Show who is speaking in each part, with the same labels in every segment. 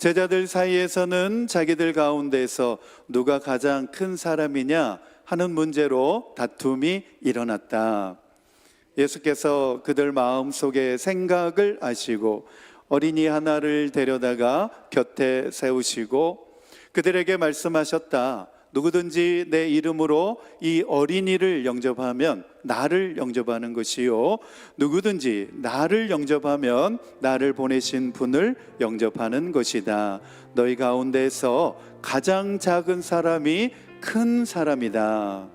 Speaker 1: 제자들 사이에서는 자기들 가운데서 누가 가장 큰 사람이냐 하는 문제로 다툼이 일어났다. 예수께서 그들 마음속의 생각을 아시고 어린이 하나를 데려다가 곁에 세우시고 그들에게 말씀하셨다. 누구든지 내 이름으로 이 어린이를 영접하면 나를 영접하는 것이요, 누구든지 나를 영접하면 나를 보내신 분을 영접하는 것이다. 너희 가운데서 가장 작은 사람이 큰 사람이다.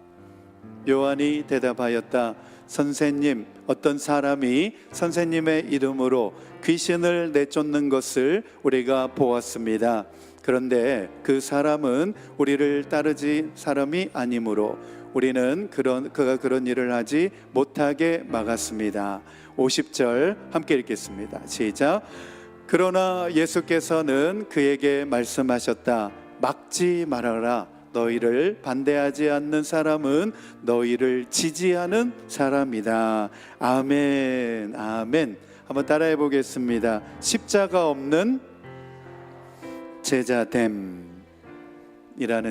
Speaker 1: 요한이 대답하였다. 선생님, 어떤 사람이 선생님의 이름으로 귀신을 내쫓는 것을 우리가 보았습니다. 그런데 그 사람은 우리를 따르지 사람이 아니므로 우리는 그가 그런 일을 하지 못하게 막았습니다. 50절 함께 읽겠습니다. 시작. 그러나 예수께서는 그에게 말씀하셨다. 막지 말아라. 너희를 반대하지 않는 사람은 너희를 지지하는 사람이다. 아멘, 아멘. 한번 따라해 보겠습니다. 십자가 없는 제자됨이라는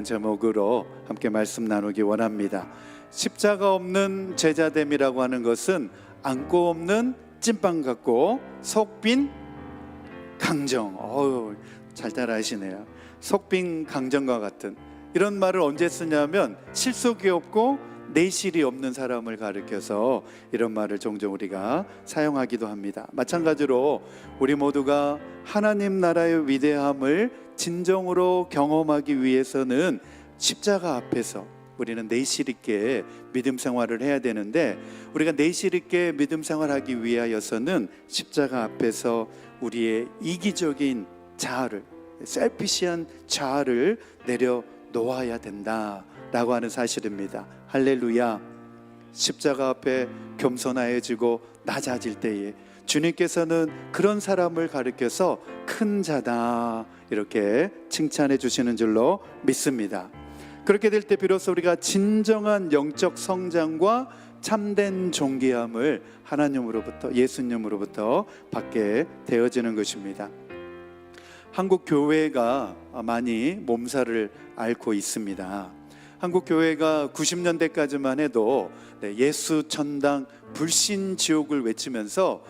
Speaker 1: 제목으로 함께 말씀 나누기 원합니다. 십자가 없는 제자됨이라고 하는 것은 안고 없는 찐빵 같고 속빈 강정. 잘 따라하시네요. 속빈 강정과 같은 이런 말을 언제 쓰냐면 실속이 없고 내실이 없는 사람을 가리켜서 이런 말을 종종 우리가 사용하기도 합니다. 마찬가지로 우리 모두가 하나님 나라의 위대함을 진정으로 경험하기 위해서는 십자가 앞에서 우리는 내실 있게 믿음 생활을 해야 되는데, 우리가 내실 있게 믿음 생활하기 위하여서는 십자가 앞에서 우리의 이기적인 자아를, 셀피시한 자아를 내려놓아야 된다라고 하는 사실입니다. 할렐루야. 십자가 앞에 겸손해지고 낮아질 때에 주님께서는 그런 사람을 가리켜서 큰 자다 이렇게 칭찬해 주시는 줄로 믿습니다. 그렇게 될 때 비로소 우리가 진정한 영적 성장과 참된 존귀함을 하나님으로부터, 예수님으로부터 받게 되어지는 것입니다. 한국 교회가 많이 몸살을 앓고 있습니다. 한국 교회가 90년대까지만 해도 예수 천당 불신 지옥을 외치면서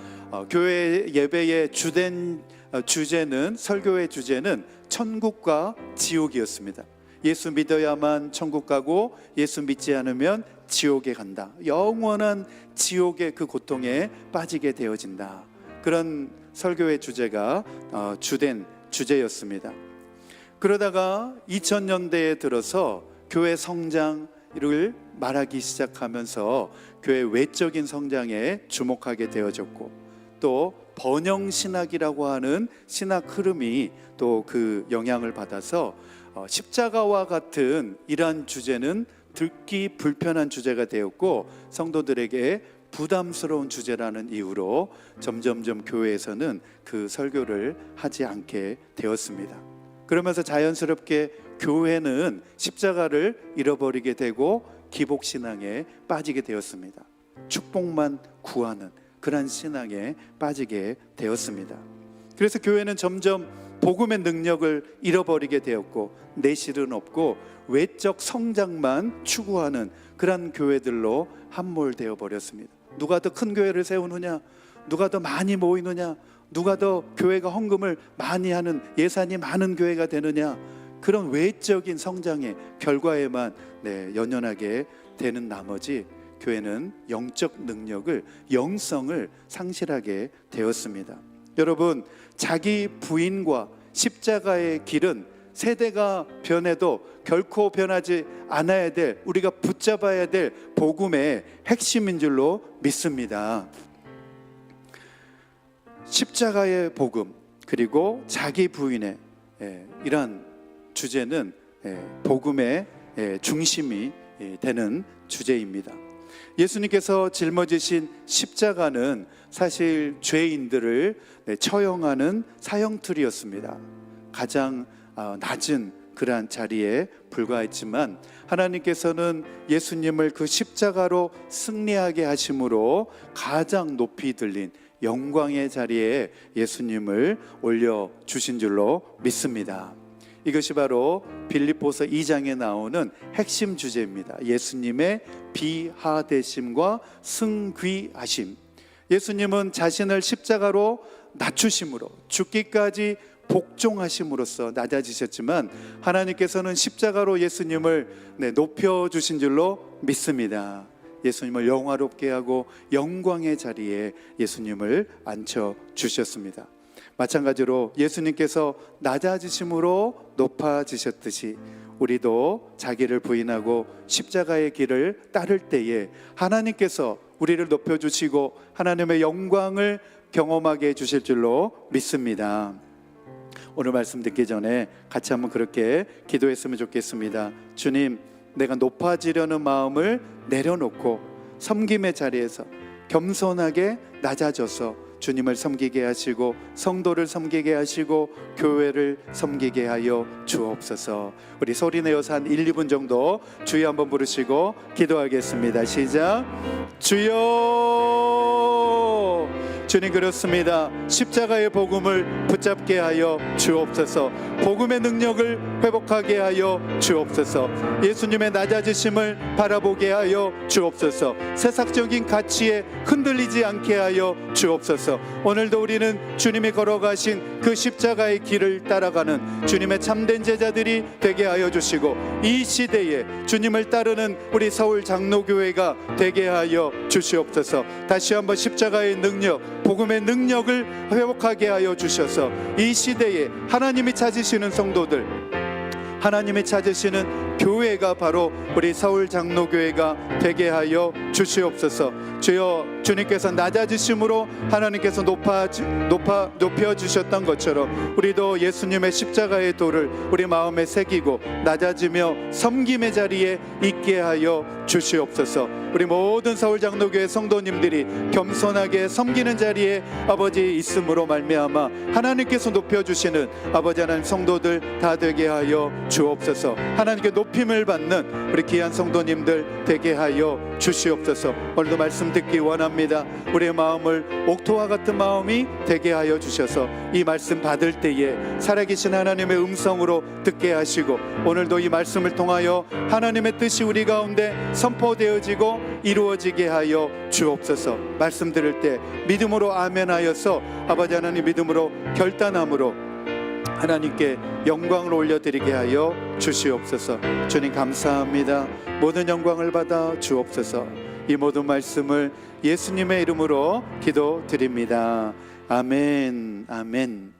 Speaker 1: 교회 예배의 주된 주제는, 설교의 주제는 천국과 지옥이었습니다. 예수 믿어야만 천국 가고 예수 믿지 않으면 지옥에 간다. 영원한 지옥의 그 고통에 빠지게 되어진다. 그런 설교의 주제가 주된 주제였습니다. 그러다가 2000년대에 들어서 교회 성장을 말하기 시작하면서 교회 외적인 성장에 주목하게 되어졌고, 또 번영신학이라고 하는 신학 흐름이 또 그 영향을 받아서 십자가와 같은 이러한 주제는 듣기 불편한 주제가 되었고, 성도들에게 부담스러운 주제라는 이유로 점점점 교회에서는 그 설교를 하지 않게 되었습니다. 그러면서 자연스럽게 교회는 십자가를 잃어버리게 되고 기복신앙에 빠지게 되었습니다. 축복만 구하는 그런 신앙에 빠지게 되었습니다. 그래서 교회는 점점 복음의 능력을 잃어버리게 되었고, 내실은 없고 외적 성장만 추구하는 그런 교회들로 함몰되어 버렸습니다. 누가 더 큰 교회를 세우느냐, 누가 더 많이 모이느냐, 누가 더 교회가 헌금을 많이 하는, 예산이 많은 교회가 되느냐, 그런 외적인 성장의 결과에만 연연하게 되는 나머지 교회는 영적 능력을, 영성을 상실하게 되었습니다. 여러분, 자기 부인과 십자가의 길은 세대가 변해도 결코 변하지 않아야 될, 우리가 붙잡아야 될 복음의 핵심인 줄로 믿습니다. 십자가의 복음, 그리고 자기 부인의 이러한 주제는 복음의 중심이 되는 주제입니다. 예수님께서 짊어지신 십자가는 사실 죄인들을 처형하는 사형틀이었습니다. 가장 낮은 그러한 자리에 불과했지만 하나님께서는 예수님을 그 십자가로 승리하게 하심으로 가장 높이 들린 영광의 자리에 예수님을 올려주신 줄로 믿습니다. 이것이 바로 빌립보서 2장에 나오는 핵심 주제입니다. 예수님의 비하되심과 승귀하심. 예수님은 자신을 십자가로 낮추심으로, 죽기까지 복종하심으로써 낮아지셨지만 하나님께서는 십자가로 예수님을 높여주신 줄로 믿습니다. 예수님을 영화롭게 하고 영광의 자리에 예수님을 앉혀주셨습니다. 마찬가지로 예수님께서 낮아지심으로 높아지셨듯이 우리도 자기를 부인하고 십자가의 길을 따를 때에 하나님께서 우리를 높여주시고 하나님의 영광을 경험하게 해주실 줄로 믿습니다. 오늘 말씀 듣기 전에 같이 한번 그렇게 기도했으면 좋겠습니다. 주님, 내가 높아지려는 마음을 내려놓고 섬김의 자리에서 겸손하게 낮아져서 주님을 섬기게 하시고 성도를 섬기게 하시고 교회를 섬기게 하여 주옵소서. 우리 소리내어서 한 1, 2분 정도 주여 한번 부르시고 기도하겠습니다. 시작. 주여. 주님, 그렇습니다. 십자가의 복음을 붙잡게 하여 주옵소서. 복음의 능력을 회복하게 하여 주옵소서. 예수님의 낮아지심을 바라보게 하여 주옵소서. 세상적인 가치에 흔들리지 않게 하여 주옵소서. 오늘도 우리는 주님이 걸어가신 그 십자가의 길을 따라가는 주님의 참된 제자들이 되게 하여 주시고 이 시대에 주님을 따르는 우리 서울 장로교회가 되게 하여 주시옵소서. 다시 한번 십자가의 능력, 복음의 능력을 회복하게 하여 주셔서 이 시대에 하나님이 찾으시는 성도들, 하나님이 찾으시는 교회가 바로 우리 서울 장로교회가 되게 하여 주시옵소서. 주여, 주님께서 낮아지심으로 하나님께서 높여주셨던 것처럼 우리도 예수님의 십자가의 도를 우리 마음에 새기고 낮아지며 섬김의 자리에 있게 하여 주시옵소서. 우리 모든 서울 장로교회 성도님들이 겸손하게 섬기는 자리에 아버지 있음으로 말미암아 하나님께서 높여주시는 아버지 하나님 성도들 다 되게 하여 주옵소서. 하나님께 높임을 받는 우리 귀한 성도님들 되게 하여 주시옵소서. 오늘도 말씀 듣기 원합니다. 우리의 마음을 옥토와 같은 마음이 되게 하여 주셔서 이 말씀 받을 때에 살아계신 하나님의 음성으로 듣게 하시고 오늘도 이 말씀을 통하여 하나님의 뜻이 우리 가운데 선포되어지고 이루어지게 하여 주옵소서. 말씀 들을 때 믿음으로 아멘하여서 아버지 하나님 믿음으로 결단함으로 하나님께 영광을 올려드리게 하여 주시옵소서. 주님, 감사합니다. 모든 영광을 받아 주옵소서. 이 모든 말씀을 예수님의 이름으로 기도드립니다. 아멘, 아멘.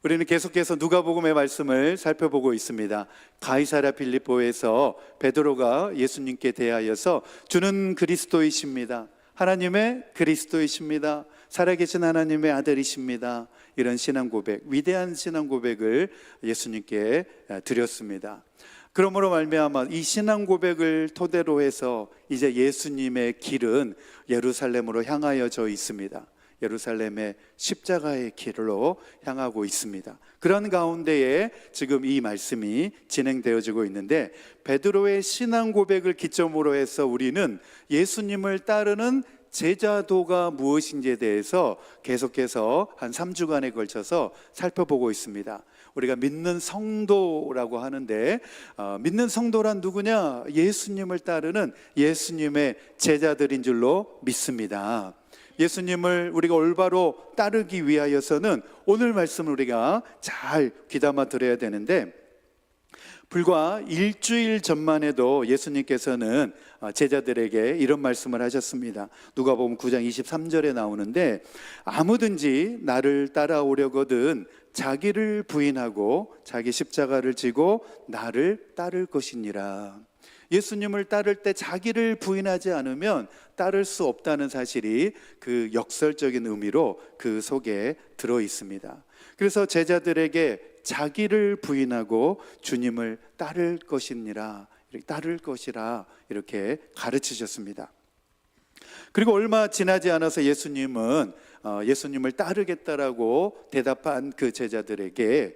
Speaker 1: 우리는 계속해서 누가복음의 말씀을 살펴보고 있습니다. 가이사랴 빌립보에서 베드로가 예수님께 대하여서 주는 그리스도이십니다, 하나님의 그리스도이십니다, 살아계신 하나님의 아들이십니다, 이런 신앙 고백, 위대한 신앙 고백을 예수님께 드렸습니다. 그러므로 말미암아 이 신앙 고백을 토대로 해서 이제 예수님의 길은 예루살렘으로 향하여져 있습니다. 예루살렘의 십자가의 길로 향하고 있습니다. 그런 가운데에 지금 이 말씀이 진행되어지고 있는데 베드로의 신앙 고백을 기점으로 해서 우리는 예수님을 따르는 제자도가 무엇인지에 대해서 계속해서 한 3주간에 걸쳐서 살펴보고 있습니다. 우리가 믿는 성도라고 하는데 믿는 성도란 누구냐? 예수님을 따르는 예수님의 제자들인 줄로 믿습니다. 예수님을 우리가 올바로 따르기 위하여서는 오늘 말씀을 우리가 잘 귀담아 들어야 되는데 불과 일주일 전만 해도 예수님께서는 제자들에게 이런 말씀을 하셨습니다. 누가복음 9장 23절에 나오는데 아무든지 나를 따라오려거든 자기를 부인하고 자기 십자가를 지고 나를 따를 것이니라. 예수님을 따를 때 자기를 부인하지 않으면 따를 수 없다는 사실이 그 역설적인 의미로 그 속에 들어 있습니다. 그래서 제자들에게 자기를 부인하고 주님을 따를 것이니라, 따를 것이라 이렇게 가르치셨습니다. 그리고 얼마 지나지 않아서 예수님은 예수님을 따르겠다라고 대답한 그 제자들에게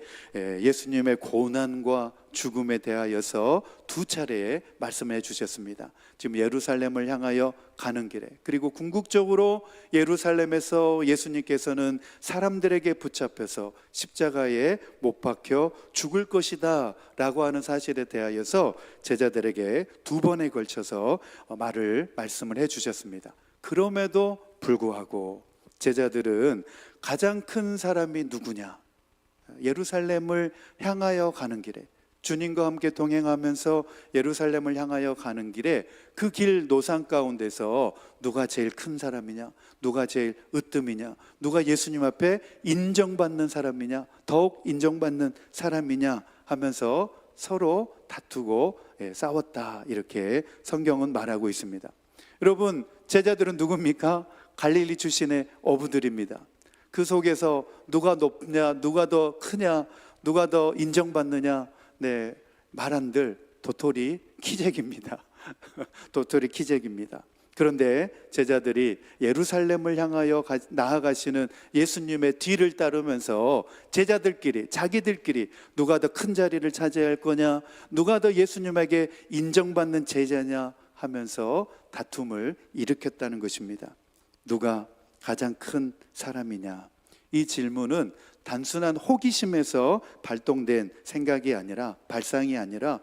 Speaker 1: 예수님의 고난과 죽음에 대하여서 두 차례 말씀해 주셨습니다. 지금 예루살렘을 향하여 가는 길에, 그리고 궁극적으로 예루살렘에서 예수님께서는 사람들에게 붙잡혀서 십자가에 못 박혀 죽을 것이다 라고 하는 사실에 대하여서 제자들에게 두 번에 걸쳐서 말씀을 해 주셨습니다. 그럼에도 불구하고 제자들은 가장 큰 사람이 누구냐, 예루살렘을 향하여 가는 길에, 주님과 함께 동행하면서 예루살렘을 향하여 가는 길에 그 길 노상 가운데서 누가 제일 큰 사람이냐, 누가 제일 으뜸이냐, 누가 예수님 앞에 인정받는 사람이냐, 더욱 인정받는 사람이냐 하면서 서로 다투고 싸웠다, 이렇게 성경은 말하고 있습니다. 여러분, 제자들은 누굽니까? 갈릴리 출신의 어부들입니다. 그 속에서 누가 높냐, 누가 더 크냐, 누가 더 인정받느냐, 말한들 도토리 키재기입니다. 도토리 키재기입니다. 그런데 제자들이 예루살렘을 향하여 나아가시는 예수님의 뒤를 따르면서 제자들끼리, 자기들끼리 누가 더 큰 자리를 차지할 거냐, 누가 더 예수님에게 인정받는 제자냐 하면서 다툼을 일으켰다는 것입니다. 누가 가장 큰 사람이냐, 이 질문은 단순한 호기심에서 발동된 생각이 아니라, 발상이 아니라,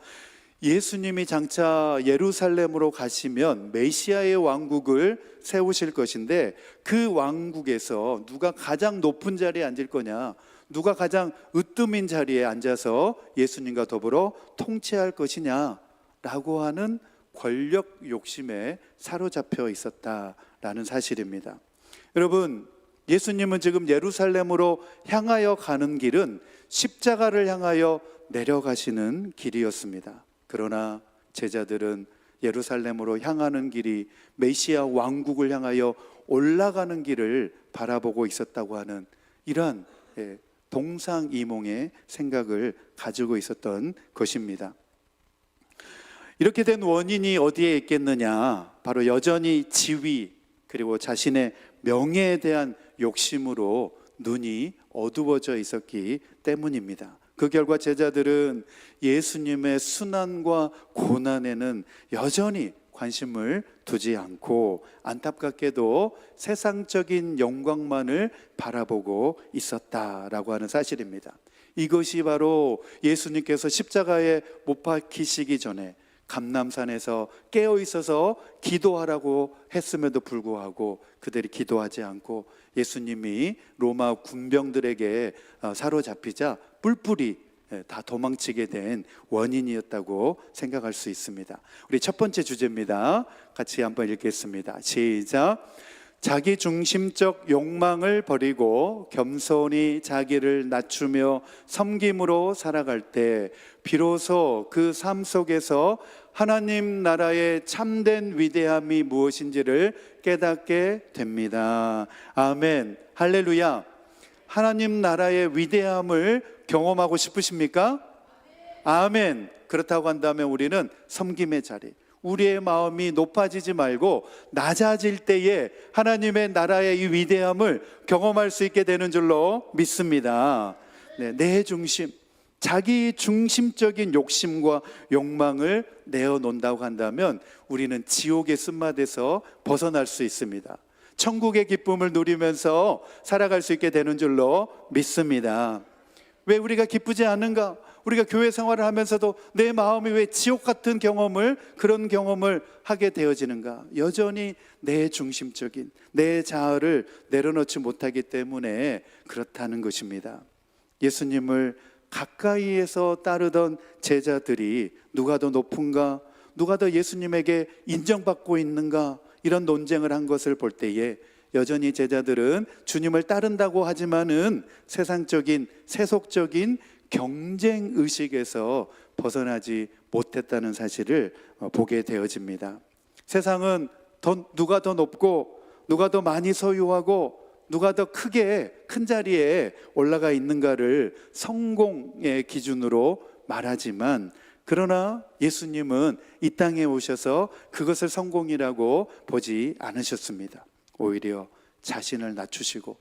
Speaker 1: 예수님이 장차 예루살렘으로 가시면 메시아의 왕국을 세우실 것인데, 그 왕국에서 누가 가장 높은 자리에 앉을 거냐, 누가 가장 으뜸인 자리에 앉아서 예수님과 더불어 통치할 것이냐라고 하는 권력 욕심에 사로잡혀 있었다라는 사실입니다. 여러분, 예수님은 지금 예루살렘으로 향하여 가는 길은 십자가를 향하여 내려가시는 길이었습니다. 그러나 제자들은 예루살렘으로 향하는 길이 메시아 왕국을 향하여 올라가는 길을 바라보고 있었다고 하는 이러한 동상이몽의 생각을 가지고 있었던 것입니다. 이렇게 된 원인이 어디에 있겠느냐? 바로 여전히 지위, 그리고 자신의 명예에 대한 욕심으로 눈이 어두워져 있었기 때문입니다. 그 결과 제자들은 예수님의 순환과 고난에는 여전히 관심을 두지 않고 안타깝게도 세상적인 영광만을 바라보고 있었다라고 하는 사실입니다. 이것이 바로 예수님께서 십자가에 못 박히시기 전에 감람산에서 깨어 있어서 기도하라고 했음에도 불구하고 그들이 기도하지 않고 예수님이 로마 군병들에게 사로잡히자 뿔뿔이 다 도망치게 된 원인이었다고 생각할 수 있습니다. 우리 첫 번째 주제입니다. 같이 한번 읽겠습니다. 시작. 자기 중심적 욕망을 버리고 겸손히 자기를 낮추며 섬김으로 살아갈 때 비로소 그 삶 속에서 하나님 나라의 참된 위대함이 무엇인지를 깨닫게 됩니다. 아멘. 할렐루야. 하나님 나라의 위대함을 경험하고 싶으십니까? 아멘. 그렇다고 한다면 우리는 섬김의 자리, 우리의 마음이 높아지지 말고 낮아질 때에 하나님의 나라의 이 위대함을 경험할 수 있게 되는 줄로 믿습니다. 내 중심, 자기 중심적인 욕심과 욕망을 내어놓는다고 한다면 우리는 지옥의 쓴맛에서 벗어날 수 있습니다. 천국의 기쁨을 누리면서 살아갈 수 있게 되는 줄로 믿습니다. 왜 우리가 기쁘지 않은가? 우리가 교회 생활을 하면서도 내 마음이 왜 지옥 같은 그런 경험을 하게 되어지는가? 여전히 내 중심적인 내 자아를 내려놓지 못하기 때문에 그렇다는 것입니다. 예수님을 가까이에서 따르던 제자들이 누가 더 높은가? 누가 더 예수님에게 인정받고 있는가? 이런 논쟁을 한 것을 볼 때에 여전히 제자들은 주님을 따른다고 하지만은 세상적인 세속적인 경쟁 의식에서 벗어나지 못했다는 사실을 보게 되어집니다. 세상은 누가 더 높고 누가 더 많이 소유하고 누가 더 크게 큰 자리에 올라가 있는가를 성공의 기준으로 말하지만, 그러나 예수님은 이 땅에 오셔서 그것을 성공이라고 보지 않으셨습니다. 오히려 자신을 낮추시고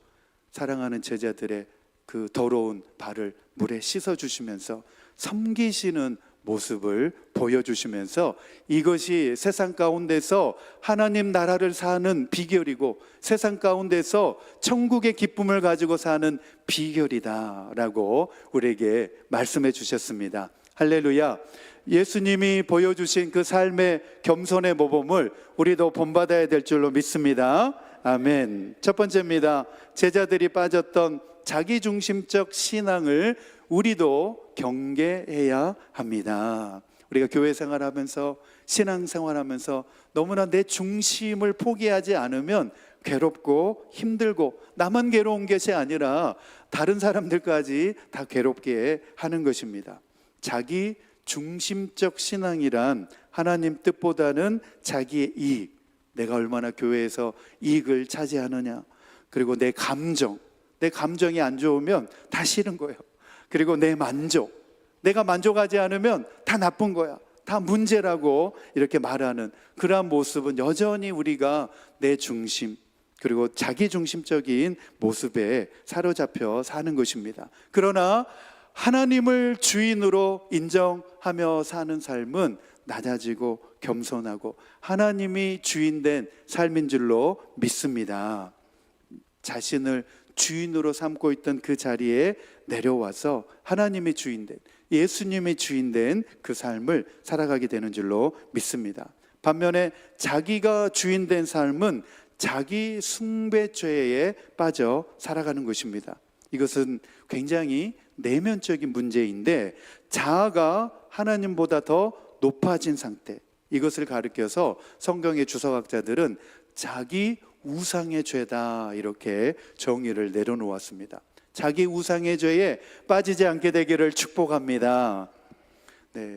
Speaker 1: 사랑하는 제자들의 그 더러운 발을 물에 씻어 주시면서 섬기시는 모습을 보여주시면서 이것이 세상 가운데서 하나님 나라를 사는 비결이고 세상 가운데서 천국의 기쁨을 가지고 사는 비결이다라고 우리에게 말씀해 주셨습니다. 할렐루야. 예수님이 보여주신 그 삶의 겸손의 모범을 우리도 본받아야 될 줄로 믿습니다. 아멘. 첫 번째입니다. 제자들이 빠졌던 자기중심적 신앙을 우리도 경계해야 합니다. 우리가 교회 생활하면서 신앙생활하면서 너무나 내 중심을 포기하지 않으면 괴롭고 힘들고 나만 괴로운 것이 아니라 다른 사람들까지 다 괴롭게 하는 것입니다. 자기 중심적 신앙이란 하나님 뜻보다는 자기의 이익, 내가 얼마나 교회에서 이익을 차지하느냐, 그리고 내 감정이 안 좋으면 다 싫은 거예요. 그리고 내 만족, 내가 만족하지 않으면 다 나쁜 거야, 다 문제라고 이렇게 말하는 그러한 모습은 여전히 우리가 내 중심 그리고 자기 중심적인 모습에 사로잡혀 사는 것입니다. 그러나 하나님을 주인으로 인정하며 사는 삶은 낮아지고 겸손하고 하나님이 주인된 삶인 줄로 믿습니다. 자신을 주인으로 삼고 있던 그 자리에 내려와서 하나님이 주인된, 예수님이 주인된 그 삶을 살아가게 되는 줄로 믿습니다. 반면에 자기가 주인된 삶은 자기 숭배죄에 빠져 살아가는 것입니다. 이것은 굉장히 내면적인 문제인데 자아가 하나님보다 더 높아진 상태, 이것을 가리켜서 성경의 주석학자들은 자기 우상의 죄다 이렇게 정의를 내려놓았습니다. 자기 우상의 죄에 빠지지 않게 되기를 축복합니다.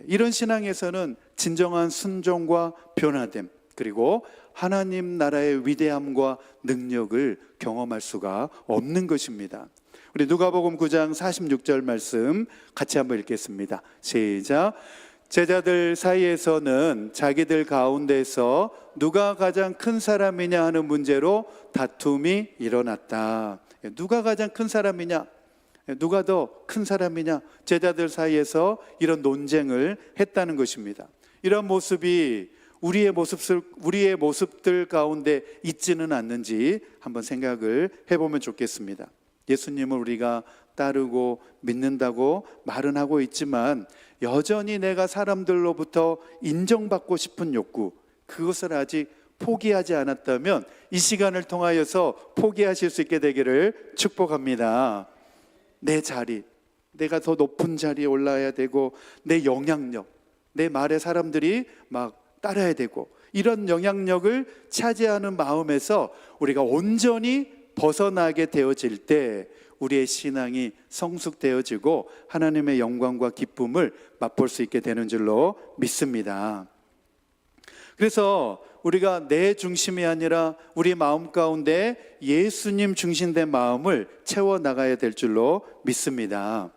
Speaker 1: 이런 신앙에서는 진정한 순종과 변화됨, 그리고 하나님 나라의 위대함과 능력을 경험할 수가 없는 것입니다. 우리 누가복음 9장 46절 말씀 같이 한번 읽겠습니다. 시작. 제자들 사이에서는 자기들 가운데서 누가 가장 큰 사람이냐 하는 문제로 다툼이 일어났다. 누가 가장 큰 사람이냐, 누가 더 큰 사람이냐, 제자들 사이에서 이런 논쟁을 했다는 것입니다. 이런 모습이 우리의 모습들 가운데 있지는 않는지 한번 생각을 해보면 좋겠습니다. 예수님을 우리가 따르고 믿는다고 말은 하고 있지만 여전히 내가 사람들로부터 인정받고 싶은 욕구, 그것을 아직 포기하지 않았다면 이 시간을 통하여서 포기하실 수 있게 되기를 축복합니다. 내 자리, 내가 더 높은 자리에 올라야 되고 내 영향력, 내 말에 사람들이 막 따라야 되고 이런 영향력을 차지하는 마음에서 우리가 온전히 벗어나게 되어질 때 우리의 신앙이 성숙되어지고 하나님의 영광과 기쁨을 맛볼 수 있게 되는 줄로 믿습니다. 그래서 우리가 내 중심이 아니라 우리 마음 가운데 예수님 중심된 마음을 채워나가야 될 줄로 믿습니다.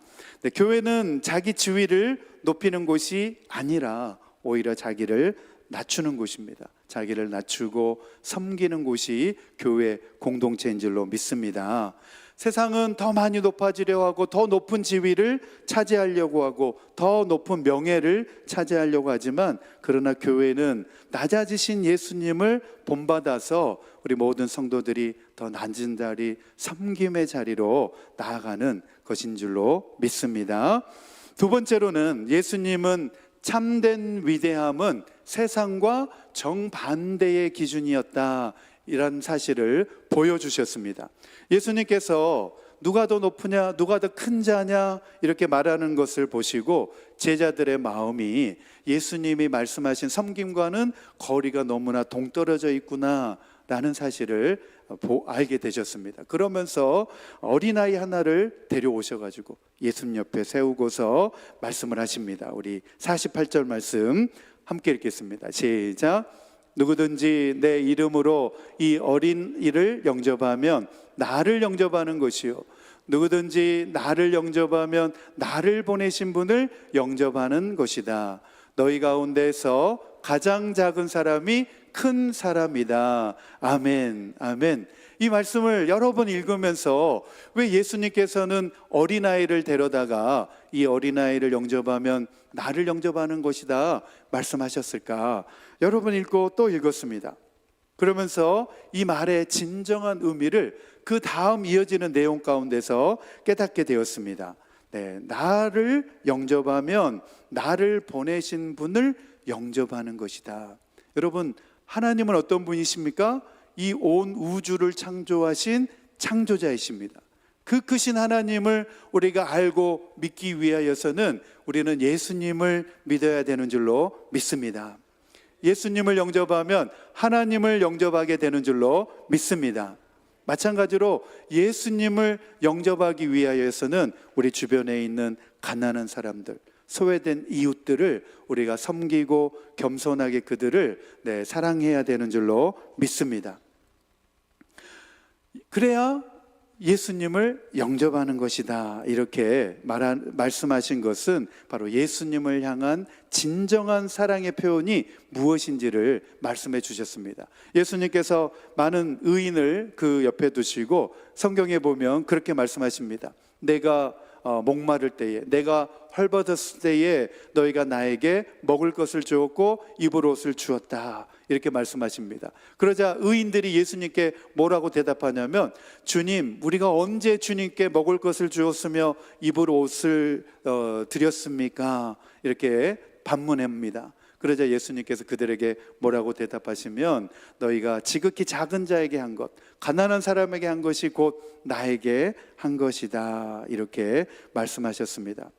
Speaker 1: 교회는 자기 지위를 높이는 곳이 아니라 오히려 자기를 낮추는 곳입니다. 자기를 낮추고 섬기는 곳이 교회 공동체인 줄로 믿습니다. 세상은 더 많이 높아지려고 하고 더 높은 지위를 차지하려고 하고 더 높은 명예를 차지하려고 하지만 그러나 교회는 낮아지신 예수님을 본받아서 우리 모든 성도들이 더 낮은 자리, 섬김의 자리로 나아가는 것인 줄로 믿습니다. 두 번째로는 예수님은 참된 위대함은 세상과 정반대의 기준이었다, 이런 사실을 보여주셨습니다. 예수님께서 누가 더 높으냐, 누가 더 큰 자냐 이렇게 말하는 것을 보시고 제자들의 마음이 예수님이 말씀하신 섬김과는 거리가 너무나 동떨어져 있구나 라는 사실을 알게 되셨습니다. 그러면서 어린아이 하나를 데려오셔가지고 예수님 옆에 세우고서 말씀을 하십니다. 우리 48절 말씀 함께 읽겠습니다. 시작. 누구든지 내 이름으로 이 어린이를 영접하면 나를 영접하는 것이요, 누구든지 나를 영접하면 나를 보내신 분을 영접하는 것이다. 너희 가운데서 가장 작은 사람이 큰 사람이다. 아멘, 아멘. 이 말씀을 여러 번 읽으면서 왜 예수님께서는 어린아이를 데려다가 이 어린아이를 영접하면 나를 영접하는 것이다 말씀하셨을까? 여러 번 읽고 또 읽었습니다. 그러면서 이 말의 진정한 의미를 그 다음 이어지는 내용 가운데서 깨닫게 되었습니다. 네, 나를 영접하면 나를 보내신 분을 영접하는 것이다. 여러분, 하나님은 어떤 분이십니까? 이 온 우주를 창조하신 창조자이십니다. 그 크신 하나님을 우리가 알고 믿기 위하여서는 우리는 예수님을 믿어야 되는 줄로 믿습니다. 예수님을 영접하면 하나님을 영접하게 되는 줄로 믿습니다. 마찬가지로 예수님을 영접하기 위하여서는 우리 주변에 있는 가난한 사람들, 소외된 이웃들을 우리가 섬기고 겸손하게 그들을 사랑해야 되는 줄로 믿습니다. 그래야 예수님을 영접하는 것이다. 이렇게 말씀하신 것은 바로 예수님을 향한 진정한 사랑의 표현이 무엇인지를 말씀해 주셨습니다. 예수님께서 많은 의인을 그 옆에 두시고 성경에 보면 그렇게 말씀하십니다. 내가 목마를 때에, 내가 헐벗었을 때에 너희가 나에게 먹을 것을 주었고 입을 옷을 주었다. 이렇게 말씀하십니다. 그러자 의인들이 예수님께 뭐라고 대답하냐면, 주님, 우리가 언제 주님께 먹을 것을 주었으며 입을 옷을 드렸습니까? 이렇게 반문합니다. 그러자 예수님께서 그들에게 뭐라고 대답하시면, 너희가 지극히 작은 자에게 한 것, 가난한 사람에게 한 것이 곧 나에게 한 것이다. 이렇게 말씀하셨습니다.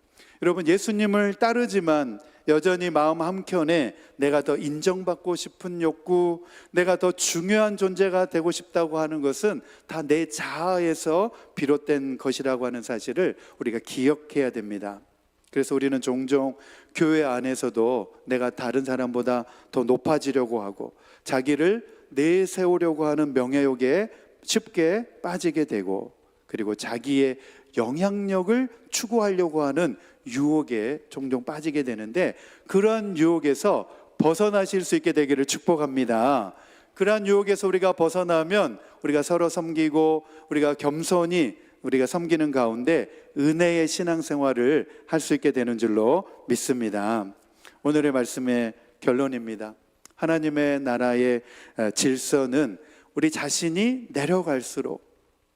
Speaker 1: 여러분, 예수님을 따르지만 여전히 마음 한켠에 내가 더 인정받고 싶은 욕구, 내가 더 중요한 존재가 되고 싶다고 하는 것은 다 내 자아에서 비롯된 것이라고 하는 사실을 우리가 기억해야 됩니다. 그래서 우리는 종종 교회 안에서도 내가 다른 사람보다 더 높아지려고 하고 자기를 내세우려고 하는 명예욕에 쉽게 빠지게 되고, 그리고 자기의 영향력을 추구하려고 하는 유혹에 종종 빠지게 되는데, 그러한 유혹에서 벗어나실 수 있게 되기를 축복합니다. 그러한 유혹에서 우리가 벗어나면 우리가 서로 섬기고 우리가 겸손히 우리가 섬기는 가운데 은혜의 신앙생활을 할 수 있게 되는 줄로 믿습니다. 오늘의 말씀의 결론입니다. 하나님의 나라의 질서는 우리 자신이 내려갈수록,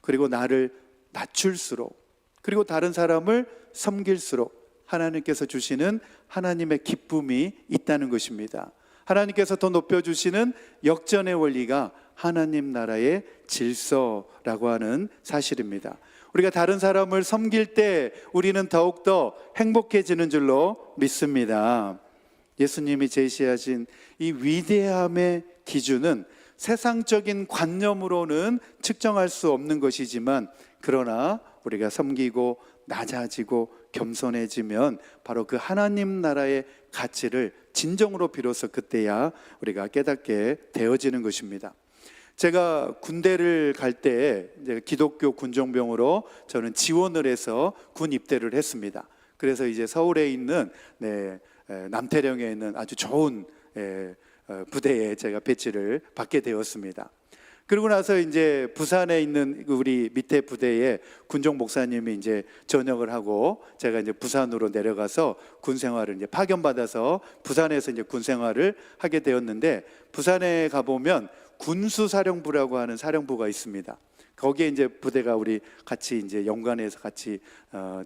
Speaker 1: 그리고 나를 낮출수록, 그리고 다른 사람을 섬길수록 하나님께서 주시는 하나님의 기쁨이 있다는 것입니다. 하나님께서 더 높여주시는 역전의 원리가 하나님 나라의 질서라고 하는 사실입니다. 우리가 다른 사람을 섬길 때 우리는 더욱더 행복해지는 줄로 믿습니다. 예수님이 제시하신 이 위대함의 기준은 세상적인 관념으로는 측정할 수 없는 것이지만, 그러나 우리가 섬기고 낮아지고 겸손해지면 바로 그 하나님 나라의 가치를 진정으로 비로소 그때야 우리가 깨닫게 되어지는 것입니다. 제가 군대를 갈 때 기독교 군종병으로 저는 지원을 해서 군 입대를 했습니다. 그래서 이제 서울에 있는 남태령에 있는 아주 좋은 부대에 제가 배치를 받게 되었습니다. 그러고 나서 이제 부산에 있는 우리 밑에 부대에 군종 목사님이 이제 전역을 하고, 제가 이제 부산으로 내려가서 군 생활을 이제 파견받아서 부산에서 이제 군 생활을 하게 되었는데, 부산에 가보면 군수사령부라고 하는 사령부가 있습니다. 거기에 이제 부대가 우리 같이 이제 연관해서 같이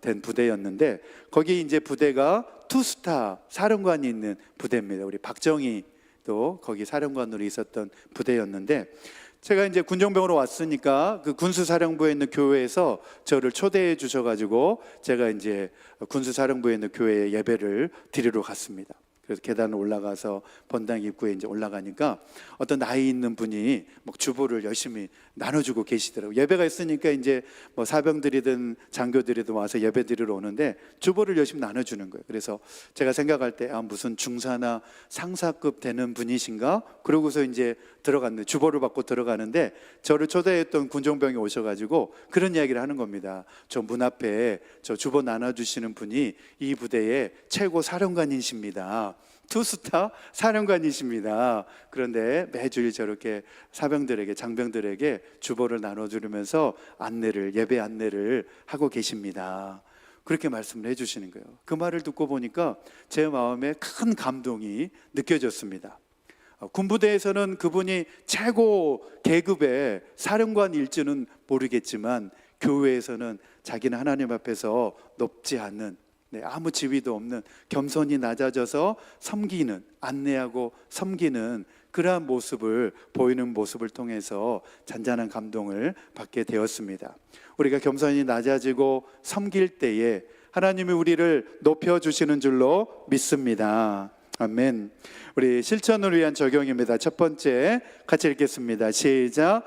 Speaker 1: 된 부대였는데, 거기 이제 부대가 투스타 사령관이 있는 부대입니다. 우리 박정희도 거기 사령관으로 있었던 부대였는데, 제가 이제 군종병으로 왔으니까 그 군수사령부에 있는 교회에서 저를 초대해 주셔가지고 제가 이제 군수사령부에 있는 교회에 예배를 드리러 갔습니다. 그래서 계단을 올라가서 본당 입구에 이제 올라가니까 어떤 나이 있는 분이 막 주보를 열심히 나눠주고 계시더라고요. 예배가 있으니까 이제 뭐 사병들이든 장교들이든 와서 예배 드리러 오는데 주보를 열심히 나눠주는 거예요. 그래서 제가 생각할 때 무슨 중사나 상사급 되는 분이신가? 그러고서 이제 들어갔는데, 주보를 받고 들어가는데 저를 초대했던 군종병이 오셔가지고 그런 이야기를 하는 겁니다. 저 문 앞에 저 주보 나눠주시는 분이 이 부대의 최고 사령관이십니다. 투스타 사령관이십니다. 그런데 매주일 저렇게 사병들에게, 장병들에게 주보를 나눠주면서 예배 안내를 하고 계십니다. 그렇게 말씀을 해주시는 거예요. 그 말을 듣고 보니까 제 마음에 큰 감동이 느껴졌습니다. 군부대에서는 그분이 최고 계급의 사령관일지는 모르겠지만 교회에서는 자기는 하나님 앞에서 높지 않는, 아무 지위도 없는, 겸손히 낮아져서 섬기는, 안내하고 섬기는 그러한 모습을 보이는 모습을 통해서 잔잔한 감동을 받게 되었습니다. 우리가 겸손히 낮아지고 섬길 때에 하나님이 우리를 높여주시는 줄로 믿습니다. 아멘. 우리 실천을 위한 적용입니다. 첫 번째 같이 읽겠습니다. 시작.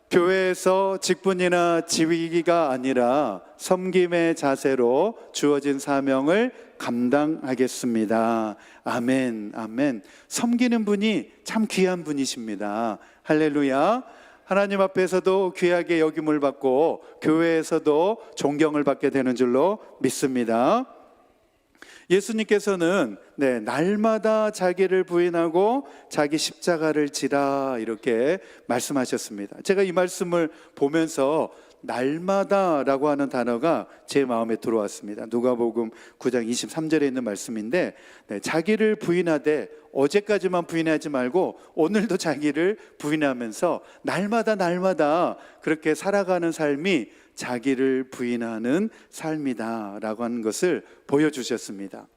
Speaker 1: 교회에서 직분이나 지위가 아니라 섬김의 자세로 주어진 사명을 감당하겠습니다. 아멘, 아멘. 섬기는 분이 참 귀한 분이십니다. 할렐루야. 하나님 앞에서도 귀하게 여김을 받고 교회에서도 존경을 받게 되는 줄로 믿습니다. 예수님께서는 날마다 자기를 부인하고 자기 십자가를 지라 이렇게 말씀하셨습니다. 제가 이 말씀을 보면서 날마다라고 하는 단어가 제 마음에 들어왔습니다. 누가복음 9장 23절에 있는 말씀인데, 자기를 부인하되 어제까지만 부인하지 말고 오늘도 자기를 부인하면서 날마다 그렇게 살아가는 삶이 자기를 부인하는 삶이다라고 하는 것을 보여주셨습니다.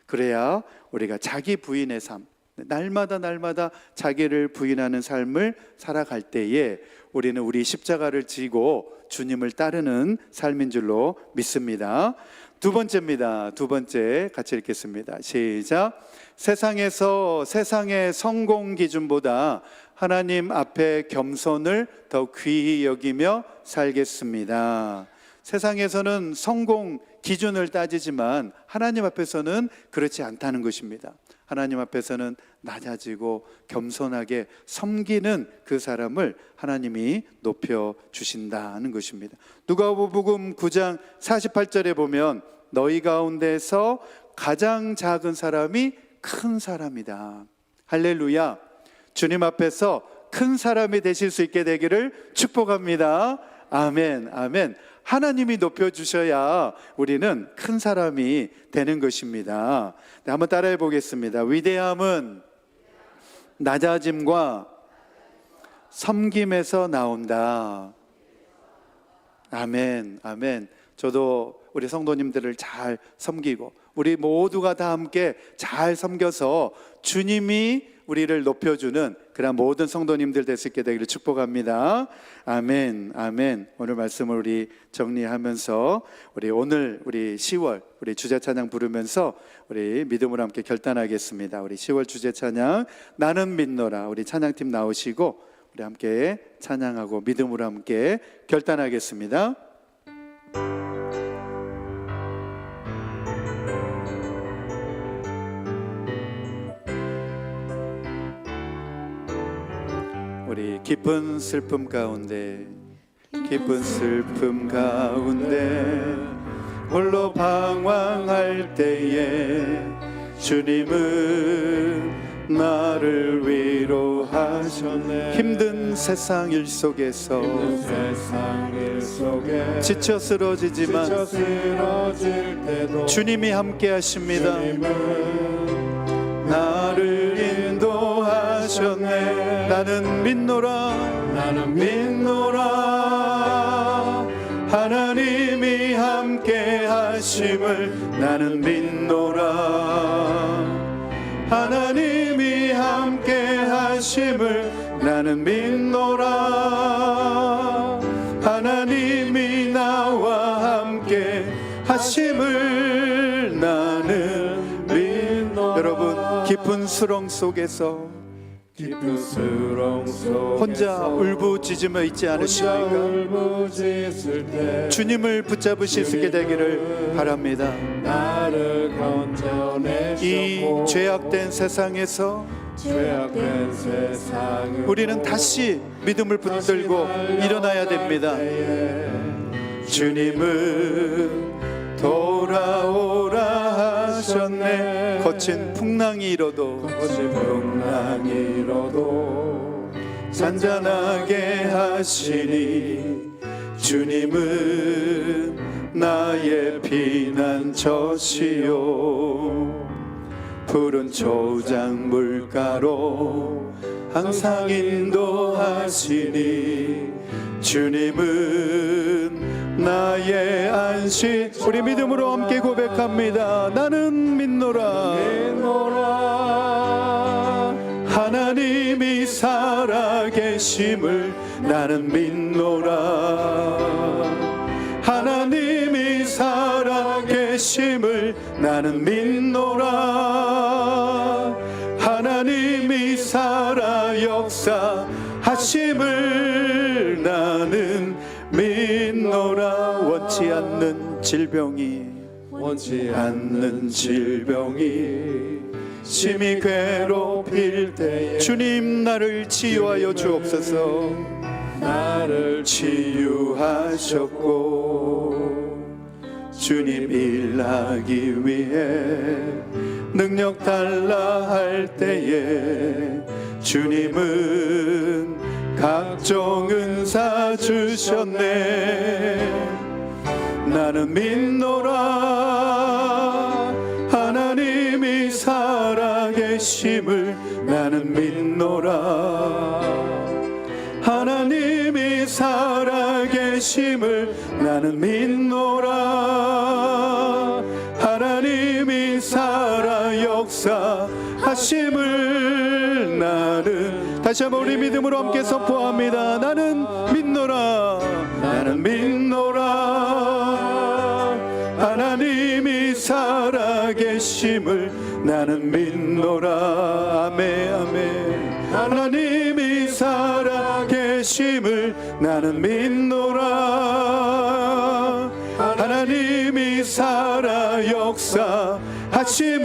Speaker 1: 그래야 우리가 자기 부인의 삶, 날마다 자기를 부인하는 삶을 살아갈 때에 우리는 우리 십자가를 지고 주님을 따르는 삶인 줄로 믿습니다. 두 번째입니다. 두 번째 같이 읽겠습니다. 시작. 세상에서 세상의 성공 기준보다 하나님 앞에 겸손을 더 귀히 여기며 살겠습니다. 세상에서는 성공 기준을 따지지만 하나님 앞에서는 그렇지 않다는 것입니다. 하나님 앞에서는 낮아지고 겸손하게 섬기는 그 사람을 하나님이 높여주신다는 것입니다. 누가복음 9장 48절에 보면 너희 가운데서 가장 작은 사람이 큰 사람이다. 할렐루야. 주님 앞에서 큰 사람이 되실 수 있게 되기를 축복합니다. 아멘, 아멘. 하나님이 높여주셔야 우리는 큰 사람이 되는 것입니다. 한번 따라해 보겠습니다. 위대함은 낮아짐과 섬김에서 나온다. 아멘, 아멘. 저도 우리 성도님들을 잘 섬기고 우리 모두가 다 함께 잘 섬겨서 주님이 우리를 높여주는 그런 모든 성도님들 될 수 있게 되기를 축복합니다. 아멘, 아멘. 오늘 말씀을 우리 정리하면서 오늘 우리 10월 우리 주제 찬양 부르면서 우리 믿음으로 함께 결단하겠습니다. 우리 10월 주제 찬양 나는 믿노라. 우리 찬양팀 나오시고 우리 함께 찬양하고 믿음으로 함께 결단하겠습니다. 우리 깊은 슬픔 가운데 홀로 방황할 때에 주님은 나를 위로하셨네. 힘든 세상 일 속에서 지쳐 쓰러지지만 주님이 함께 하십니다. 나를 인도하셨네. 나는 믿노라 하나님이 함께 하심을. 나는 믿노라 하나님이 함께 하심을. 나는 믿노라 하나님이 나와 함께 하심을. 나는 믿노라. 여러분 깊은 수렁 속에서 혼자 울부짖으며 있지 않으십니까? 주님을 붙잡으실 수 있게 되기를 바랍니다. 이 죄악된 세상에서 우리는 다시 믿음을 붙들고 일어나야 됩니다. 주님은 돌아오라 하셨네. 거친 풍랑이 일어도 잔잔하게 하시니 주님은 나의 피난처시요. 푸른 초장 물가로 항상 인도하시니 주님은 나의 안식. 우리 믿음으로 함께 고백합니다. 나는 믿노라. 하나님이 살아계심을 나는 믿노라. 하나님이 살아계심을 나는 믿노라. 하나님이 살아 역사하심을 나는 믿노라. 원치 않는 질병이 심히 괴롭힐 때에 주님 나를 치유하여 주옵소서. 나를 치유하셨고 주님 일하기 위해 능력 달라 할 때에 주님은 각종 은사 주셨네. 나는 믿노라. 하나님이 살아계심을 나는 믿노라. 하나님이 살아계심을 나는 믿노라. 하나님이 살아 역사하심을 나는. 다시 한번 우리 믿음으로 함께 선포합니다. 나는 믿노라. 나는 믿노라. 하나님이 살아계심을 나는 믿노라. 아멘 아멘. 하나님이 살아계심을 나는 믿노라. 하나님이 살아 역사하심을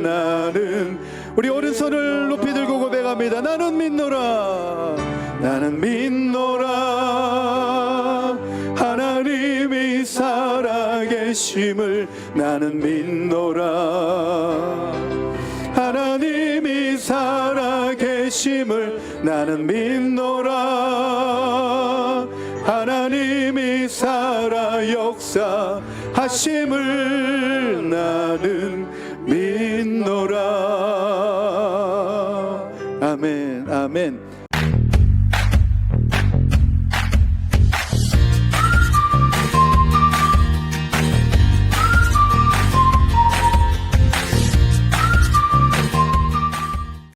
Speaker 1: 나는. 우리 오른손을 높이 들고 고백합니다. 나는 믿노라. 나는 믿노라. 하나님이 살아계심을 나는 믿노라. 하나님이 살아계심을 나는 믿노라. 하나님이 살아 역사하심을 나는 믿노라. 아멘 아멘.